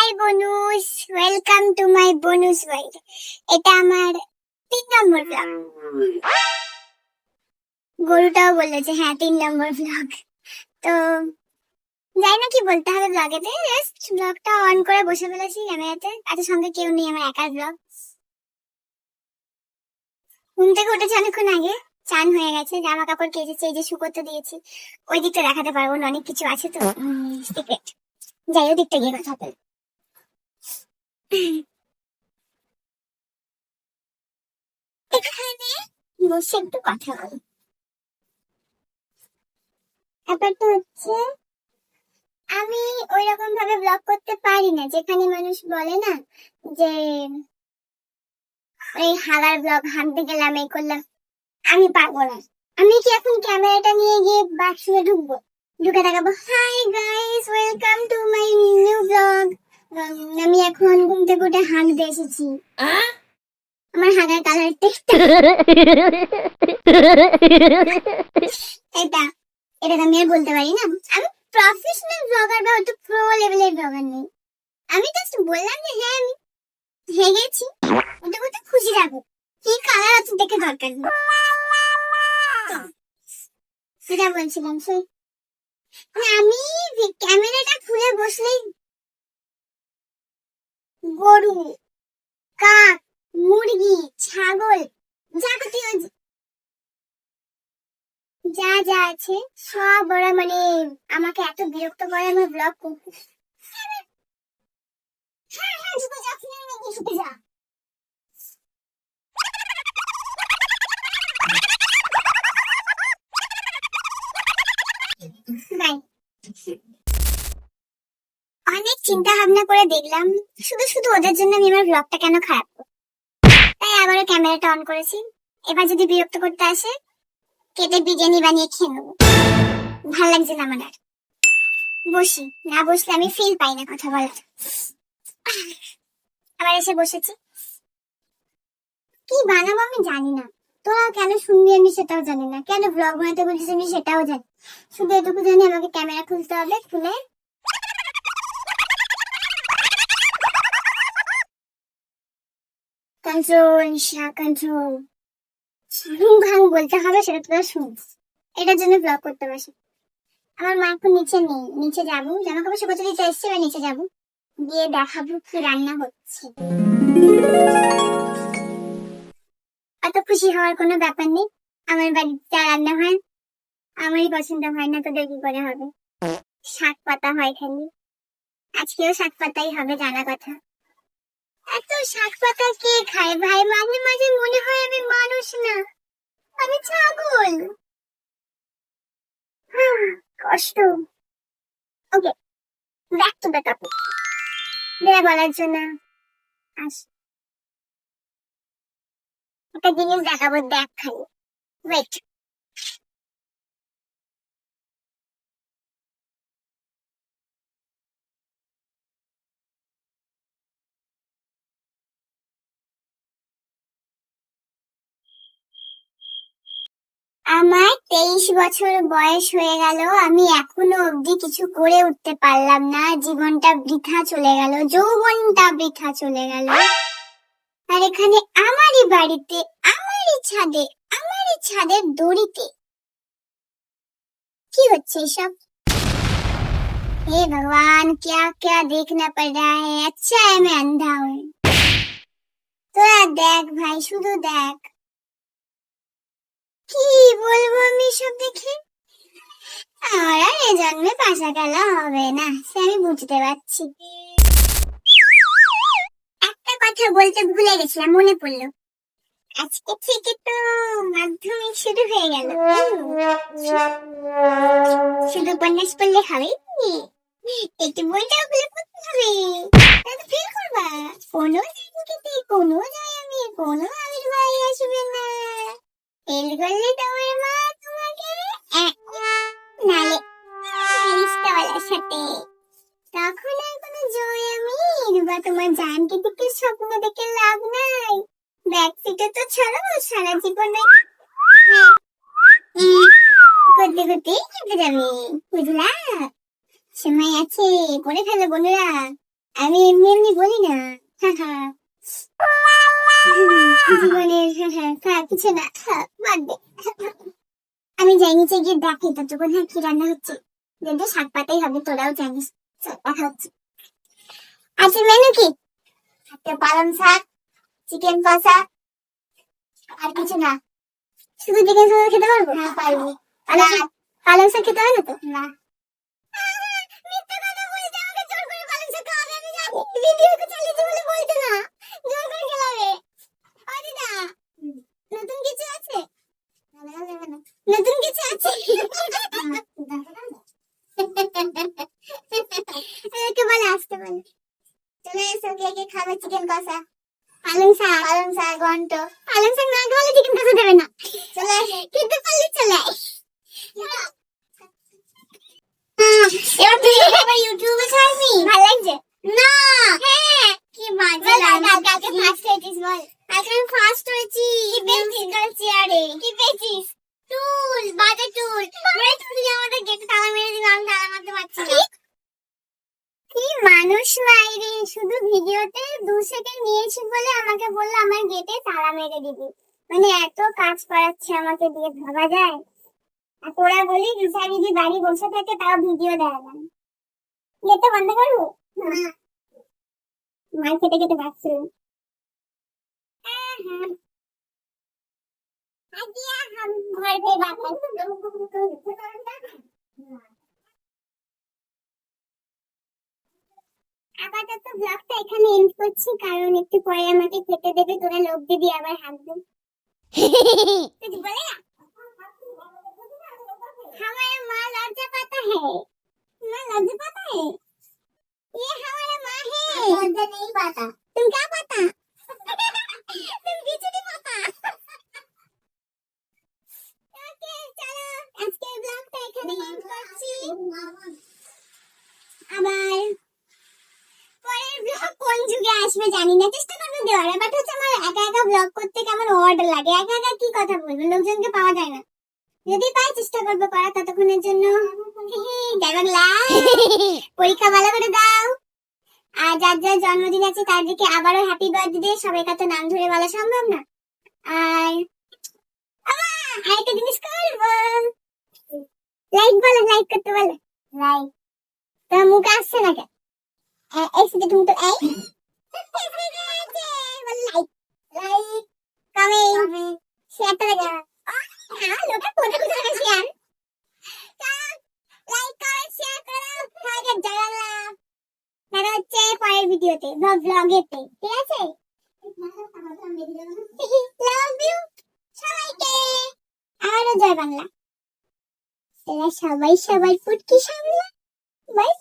High bonus, welcome to my bonus world. এটা আমার 3 নম্বর blog. গরুটাও বললো যে হ্যাঁ 3 নম্বর ব্লগ। তো যাই না কি বলতে হবে ব্লগেতে, জাস্ট ব্লগটা অন করে বসে ফেলেছি ক্যামেরাতে। আজ সঙ্গে কেউ নেই, আমার একার ব্লগ। ঘুম থেকে উঠেছি অনেকক্ষণ আগে, চান হয়ে গেছে, জামা কাপড় কেচেছি, এই যে শুকোতে দিয়েছি। ওই দিকটা দেখাতে পারবো না, অনেক কিছু আছে তো সিক্রেট। যাই ওই দিকটা গিয়ে কথা বলি। এখানে বসে একটু কথা বলি। ব্যাপারটা হচ্ছে আমি ওই রকম ভাবে ব্লগ করতে পারি না, যেখানে মানুষ বলে না যে ওই হাগার ব্লগ, হাঁটতে গেলাম, এই করলাম। আমি পারবো না। আমি কি এখন ক্যামেরাটা নিয়ে গিয়ে বাথরুমে ঢুকবো, ঢুকে দেখাবো hi guys welcome to my new blog, আমি এখন ঘুম থেকে উঠে হাঁটতে এসেছি, আমার হাগার কালার এটা এটা আমি আর বলতে পারি না। আমি প্রফেশনাল ব্লগার বা হয়তো প্রো লেভেলের ব্লগার নেই। আমি জাস্ট বললাম যে হ্যাঁ আমি হেগেছি, ওটা করতে খুশি থাকো, কি কালার আছে দেখে দরকার নেই। সেটা বলছিলাম সেই আমি ক্যামেরাটা খুলে বসলেই গরু, কাক, মুরগি, ছাগল, যাবতীয় যা যা আছে সব ওরা মানে আমাকে এত বিরক্ত করে আমার ব্লগ করতে। হ্যাঁ হ্যাঁ ঝুঁকে যা, ফিরে নাকি ঝুঁকে যা। অনেক চিন্তা ভাবনা করে দেখলাম শুধু শুধু ওদের জন্য আমি আমার ব্লগটা কেন খারাপ করব। তাই আবারও ক্যামেরাটা অন করেছি। এবার যদি বিরক্ত করতে আসে কেটে বিরিয়ানি বানিয়ে খেয়ে নেবো। ভাল লাগছে না আমার আর। বসি, না বসলে আমি ফিল পাই না কথা বলার। আবার এসে বসেছি। কি বানাবো আমি জানি না, তোরা কেন শুনবি আমি সেটাও জানি না, কেন ব্লগ বানাতে বলছিস আমি সেটাও জানি। শুধু এটুকু জানি আমাকে ক্যামেরা খুলতে হবে, খুলে কন্ট্রোল কন্ট্রোল ভাঙ বলতে হবে, সেটা তোরা শুনিস। এটার জন্য ব্লগ করতে বসে। আমার মা এখন নিচে নেই, নিচে যাবো, জামা কাপড় শুকোতে দিতে এসছে, এবার নিচে যাবো, গিয়ে দেখাবো কি রান্না হচ্ছে। এত খুশি হওয়ার কোনো ব্যাপার নেই, আমার বাড়িতে যা রান্না হয় আমারই পছন্দ হয় না, তোদের কি করে হবে। শাক পাতা হয় খালি, আজকেও শাক পাতাই হবে জানা কথা। এত শাক পাতা কে খায় ভাই, মাঝে মাঝে মনে হয় আমি মানুষ না, আমি ছাগল। কষ্ট। ওকে, ব্যাক টু দ্য টপিক। যেটা বলার জন্য আস একটা জিনিস দেখাবো, দেখ খালি, ওয়েট। আমার 23 বছর বয়স হয়ে গেল, আমি এখনো অবধি কিছু করে উঠতে পারলাম না। জীবনটা বৃথা চলে গেল, যৌবনটা বৃথা চলে গেল। আর এখানে আমারই বাড়িতে, আমারই ছাদে, আমারই ছাদের দড়িতে কি হচ্ছে এসব? हे भगवान, क्या क्या देखना पड़ रहा है। अच्छा है मैं अंधा हूँ। তোরা দেখ ভাই, শুধু দেখ, কি বলবো আমি সব দেখে। আমার আর এ জন্মে পাশা খেলা হবে না, সে আমি বুঝতে পারছি। একটা কথা বলতে ভুলে গেছিলাম, মনে পড়লো। আজকে থেকে তো মাধ্যমিক শুরু হয়ে গেল। শুধু উপন্যাস পড়লে হবে, একটু বইটাও খুলে পড়তে হবে, ফেল করবা। কোনো জায়গাতে কোনো আমি কোনো আবির্ভাব আসবে না। ফেল করলে তোমার মা তোমাকে নালে রিস্তাওয়ালার সাথে, তখন আর কোনো জয় বা তোমার জানকে দিকে স্বপ্ন দেখে লাভ নাই। ব্যাক সিটে তো ছাড়ো, সারা জীবনে করতে করতেই কেটে যাবে, বুঝলা? সময় আছে, পড়ে ফেলো বন্ধুরা। আমি এমনি এমনি বলি না। জীবনের কিছু না, বাদ দে। আমি যাই নিচে গিয়ে দেখি ততক্ষণ কি রান্না হচ্ছে। দেখবে শাক পাতাই হবে, তোরাও জানিস। চল, দেখা হচ্ছে। আজকের মেনু কি? একটা পালং শাক, চিকেন কষা, আর কিছু না। শুধু চিকেন কষা খেতে পারবো? হ্যাঁ পারবো। পালং শাক খেতে হয় না তো? না। মিথ্যা কথা বলছে, আমাকে জোর করে পালং শাক খাওয়াবে, আমি জানি। ভিডিওতে চালিয়েছে বলে বলছে না, জোর করে খেলাবে। ও দিদা, নতুন কিছু আছে? নতুন কিছু আছে? একে বলে আসতে বলে। চলে এসো, কে কে খাবে চিকেন কষা? পালং শাক ঘন্ট। পালং শাক না খাওয়ালে চিকেন কষা দেবে না। চলে আসে, খেতে পারলে চলে আয়। এবার তুই আবার ইউটিউবে ছাড়বি? ভালো লাগছে না? হ্যাঁ, কি মজা লাগে। কালকে ফার্স্ট হয়েছিস বল? কালকে আমি ফার্স্ট হয়েছি মিউজিক্যাল চেয়ারে। কি পেয়েছিস? টুল, বাজে টুল। তুই আমাদের গেটে তালা মেরে দিল, আমি তালা মারতে পারছি না। কি মানুষ মাইরি, শুধু ভিডিওতে 2 সেকেন্ড নিয়েছি বলে আমাকে বললো আমার গেটে তালা মেরে দিবি। মানে এত কাজ করাচ্ছে আমাকে দিয়ে, ভাবা যায়? আর তোরা বলি রিসা দিদি বাড়ি বসে থাকে, তাও ভিডিও দেয় না। গেটটা বন্ধ করবো? না, মার খেতে খেতে পাচ্ছি। घर पे बात আপাতত ব্লগটা এখানে এন্ড করছি, কারণ একটু পরে আমাকে খেতে দেবে, তোরা লোক দিবি আবার হাসবে। कुछ बोलेगा? हमारा माँ लज्जा पाता है। माँ लज्जा पाता है, ये हमारा माँ है। लज्जा नहीं पाता। तुम क्या पाता? तुम किसी नहीं पाता। ओके चलो, আজকে ব্লগটা এখানে এন্ড করছি। আবার পরের ব্লগ কোন যুগে আসবে জানি না, চেষ্টা করবো দেওয়ার। বাট হচ্ছে আমার একা একা ব্লগ করতে কেমন অড লাগে, একা একা কি কথা বলবো, লোকজনকে পাওয়া যায় না। যদি পাই চেষ্টা করবো করা, ততক্ষণের জন্য জয় বাংলা। পরীক্ষা ভালো করে দাও। আর যার যার জন্মদিন আছে তাদেরকে আবারও হ্যাপি বার্থডে। সবাইকে তো নাম ধরে বলা সম্ভব না। আর আরেকটা জিনিস করবো, লাইক বলো, লাইক করতে বলো। লাইক তোমার মুখ আসছে না কেন? এই সেটা তুমি তো এই লাইক লাইক কমেন্ট শেয়ার তো লাগে। লোকে কোথা কোথা করে শেয়ার, লাইক কমেন্ট শেয়ার করো। তাহলে জানালা দেখা হচ্ছে পরের ভিডিওতে, ব্লগেতে, ঠিক আছে? লাভ ইউ সবাইকে। আবারও জয় বাংলা। এরা সবাই সবার ফুটকি সামলা। বাই।